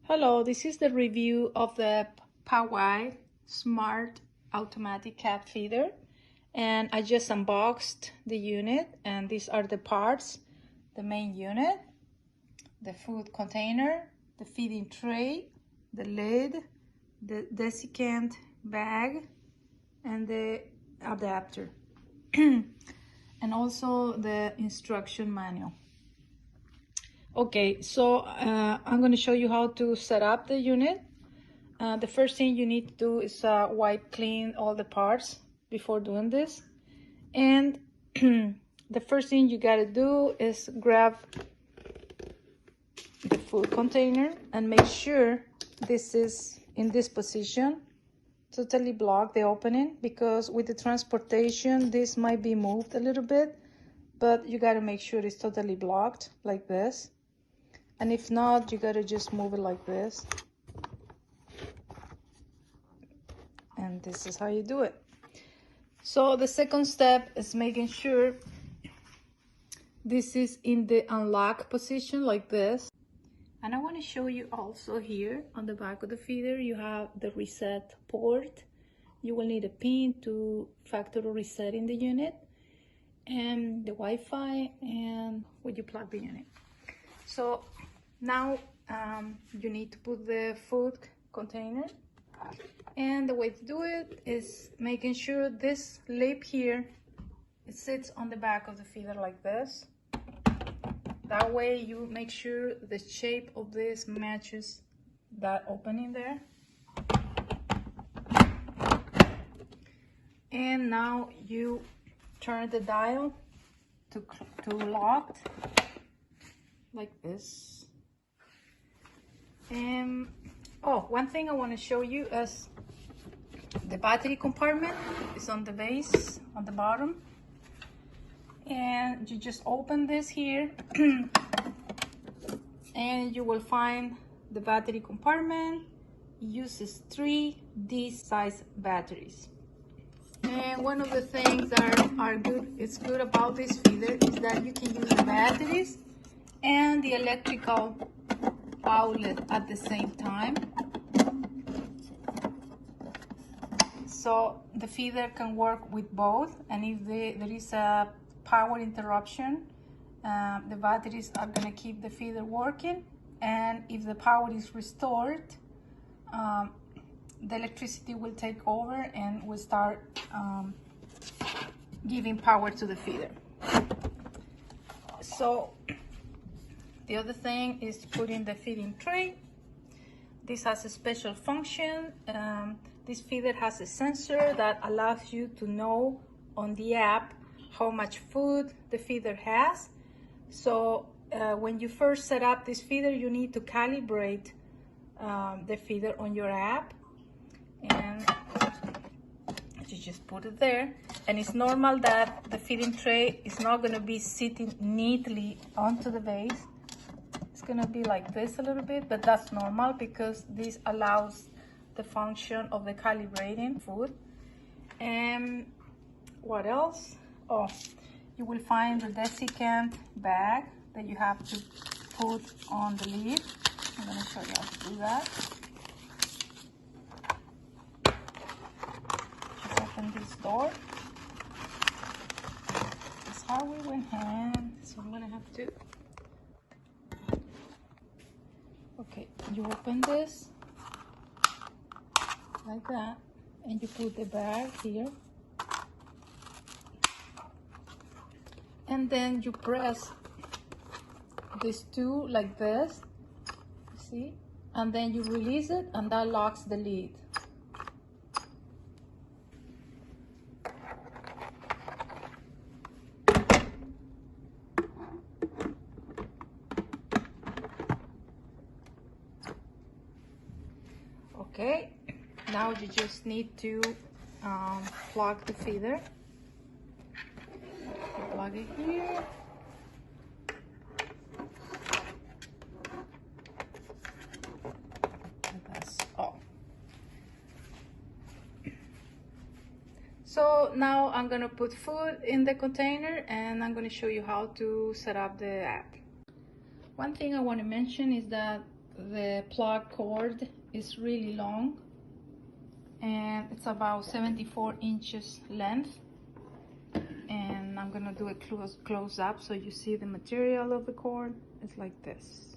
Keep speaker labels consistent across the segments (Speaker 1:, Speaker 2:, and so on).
Speaker 1: Hello, this is the review of the Pawaii Smart Automatic Cat Feeder, and I just unboxed the unit, and these are the parts: the main unit, the food container, the feeding tray, the lid, the desiccant bag, and the adapter and also the instruction manual. Okay, so I'm going to show you how to set up the unit. The first thing you need to do is wipe clean all the parts before doing this. And the first thing you got to do is grab the food container and make sure this is in this position, totally block the opening, because with the transportation this might be moved a little bit, but you got to make sure it's totally blocked like this. And if not, you gotta just move it like this. And this is how you do it. So the second step is making sure this is in the unlock position like this. And I want to show you also here on the back of the feeder, you have the reset port. You will need a pin to factory reset in the unit, and the Wi-Fi, and where you plug the unit. So now you need to put the food container, and the way to do it is making sure this lip here, it sits on the back of the feeder like this. That way you make sure the shape of this matches that opening there. And now you turn the dial to locked like this. And one thing I want to show you is the battery compartment is on the base on the bottom, and you just open this here and you will find the battery compartment. It uses 3 D-size batteries. And one of the things that are good about this feeder is that you can use the batteries and the electrical outlet at the same time. So the feeder can work with both, and if there is a power interruption, the batteries are going to keep the feeder working, and if the power is restored, the electricity will take over and will start giving power to the feeder. So the other thing is to put in the feeding tray. This has a special function. This feeder has a sensor that allows you to know on the app how much food the feeder has. So when you first set up this feeder, you need to calibrate the feeder on your app, and you just put it there. And it's normal that the feeding tray is not going to be sitting neatly onto the base. It's going to be like this a little bit, but that's normal because this allows the function of the calibrating food. And what else? Oh, you will find the desiccant bag that you have to put on the lid. I'm going to show you how to do that. Just open this door. It's hard with one hand, so I'm going to have to. Okay, you open this like that, and you put the bag here, and then you press these two like this, you see, and then you release it, and that locks the lid. Okay, now you just need to plug the feeder. Plug it here. And that's all. So now I'm gonna put food in the container, and I'm gonna show you how to set up the app. One thing I want to mention is that the plug cord is really long, and it's about 74 inches length. And I'm gonna do a close up so you see the material of the cord. It's like this.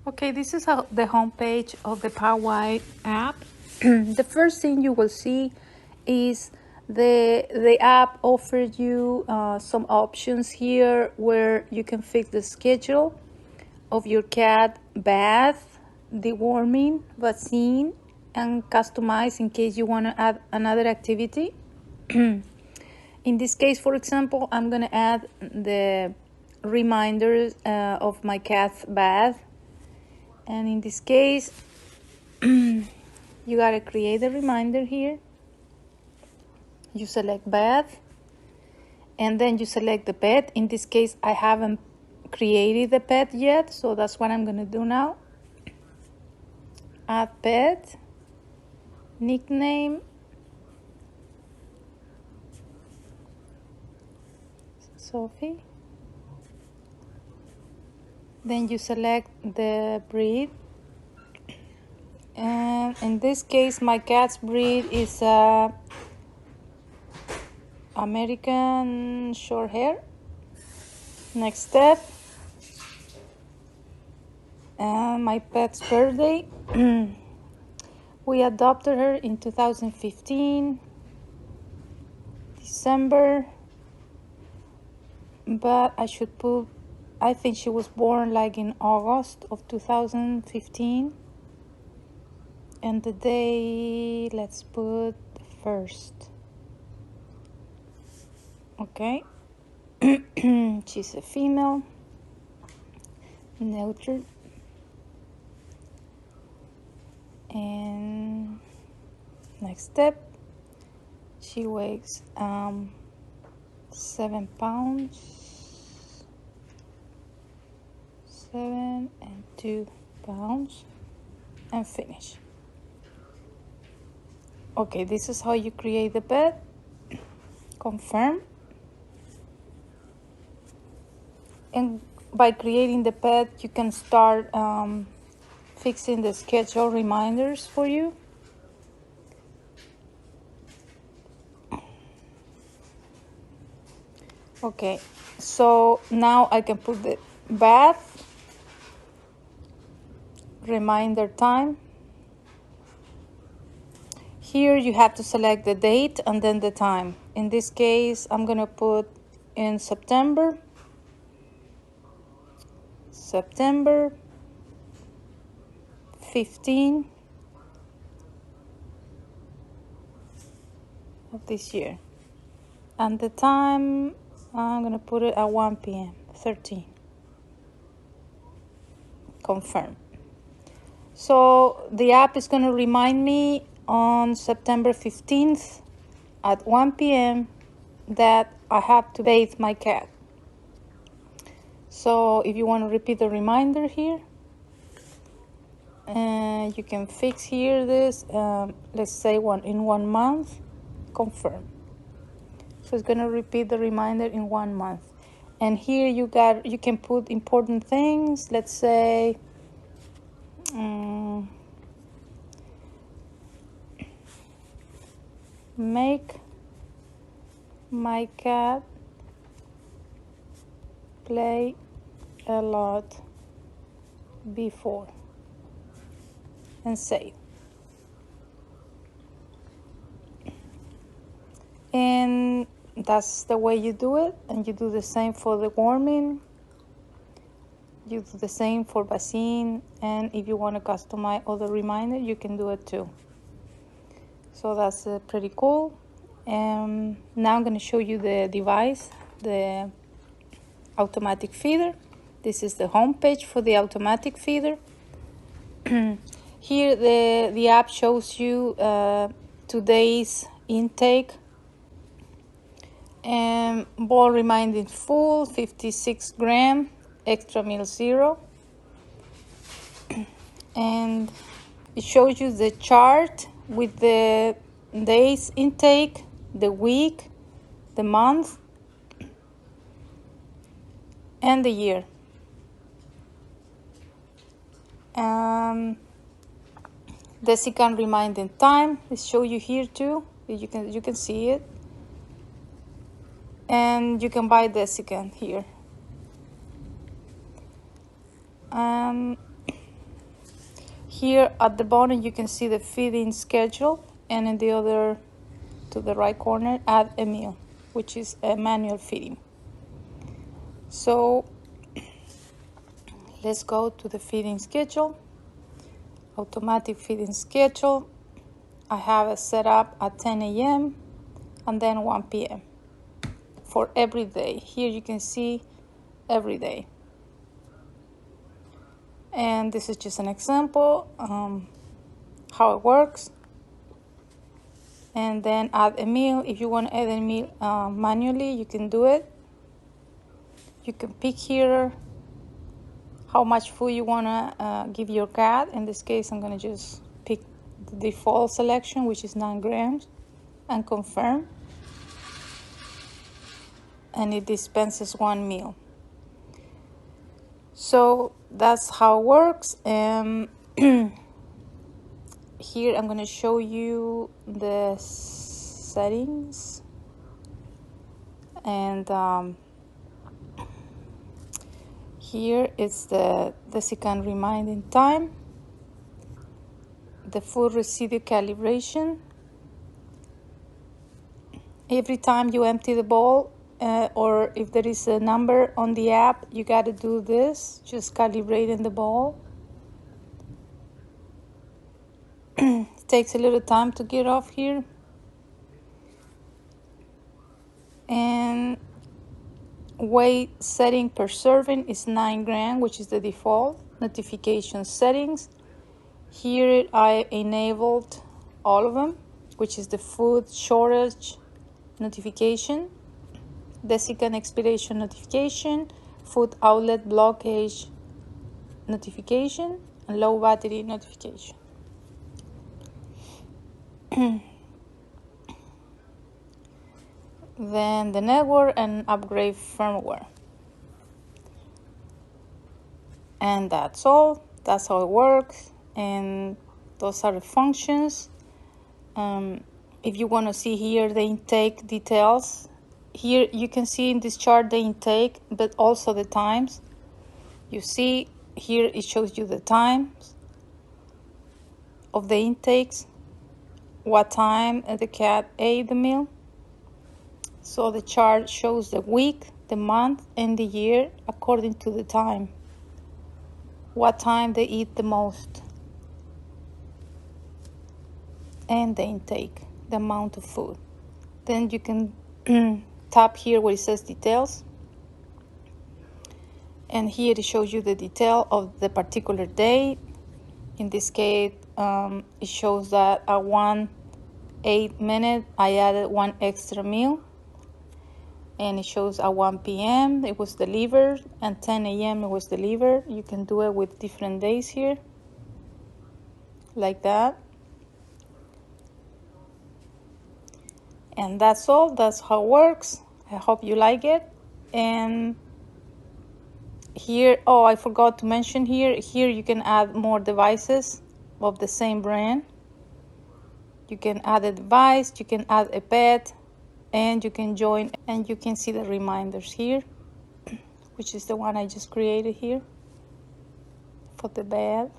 Speaker 1: Okay, this is the home page of the Pawaii app. The first thing you will see is the app offers you some options here where you can fix the schedule of your cat bath, deworming, vaccine, and customize in case you want to add another activity. In this case, for example, I'm going to add the reminders of my cat's bath. And in this case, you got to create a reminder here. You select bath, and then you select the pet. In this case, I haven't created the pet yet, so that's what I'm going to do now. Add pet, nickname, Sophie. Then you select the breed, and in this case my cat's breed is American short hair. Next step, my pet's birthday. We adopted her in 2015 December, but I think she was born like in August of 2015, and the day, let's put 1st. Okay. She's a female, neuter, and next step, she weighs 7 pounds, 7 and 2 pounds, and finish. Okay, this is how you create the pet. Confirm. And by creating the pet, you can start fixing the schedule reminders for you. Okay, so now I can put the bath, reminder time. Here you have to select the date and then the time. In this case, I'm gonna put in September 15 of this year. And the time, I'm gonna put it at 1 p.m. 13. Confirm. So the app is gonna remind me on September 15th at 1 p.m. that I have to bathe my cat. So if you want to repeat the reminder here, you can fix here this, let's say in 1 month, confirm. So it's gonna repeat the reminder in 1 month. And here you can put important things, let's say, make my cat play a lot before, and save. And that's the way you do it. And you do the same for the warming, you do the same for vaccine, and if you want to customize other reminder, you can do it too. So that's pretty cool. And now I'm going to show you the device, the automatic feeder. This is the home page for the automatic feeder. Here the app shows you today's intake. And ball reminding full, 56 gram, extra meal 0. And it shows you the chart with the days intake, the week, the month, and the year. Desiccant reminding time is show you here too. You can see it, and you can buy desiccant here. Here at the bottom you can see the feeding schedule, and in the other to the right corner add a meal, which is a manual feeding. So let's go to the feeding schedule. Automatic feeding schedule. I have it set up at 10 a.m. and then 1 p.m. for every day. Here you can see every day. And this is just an example how it works. And then add a meal. If you want to add a meal manually, you can do it. You can pick here how much food you want to give your cat. In this case, I'm going to just pick the default selection, which is 9 grams, and confirm. And it dispenses 1 meal. So that's how it works. Here I'm going to show you the settings. And here is the desiccant reminding time, the food residue calibration. Every time you empty the bowl, or if there is a number on the app, you got to do this, just calibrating the bowl. It takes a little time to get off here. And weight setting per serving is 9 grams, which is the default. Notification settings. Here I enabled all of them, which is the food shortage notification, desiccant expiration notification, food outlet blockage notification, and low battery notification. Then the network and upgrade firmware. And that's all. That's how it works. And those are the functions. If you want to see here the intake details, here you can see in this chart the intake, but also the times. You see here it shows you the times of the intakes, what time the cat ate the meal. So the chart shows the week, the month, and the year according to the time. What time they eat the most. And the intake, the amount of food. Then you can tap here where it says details. And here it shows you the detail of the particular day. In this case, it shows that at 1:08 I added 1 extra meal. And it shows at 1 p.m. it was delivered, and 10 a.m. it was delivered. You can do it with different days here, like that. And that's all. That's how it works. I hope you like it. And here, oh, I forgot to mention here you can add more devices of the same brand. You can add a device, you can add a pet, and you can join, and you can see the reminders here, which is the one I just created here for the bed.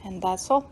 Speaker 1: And that's all.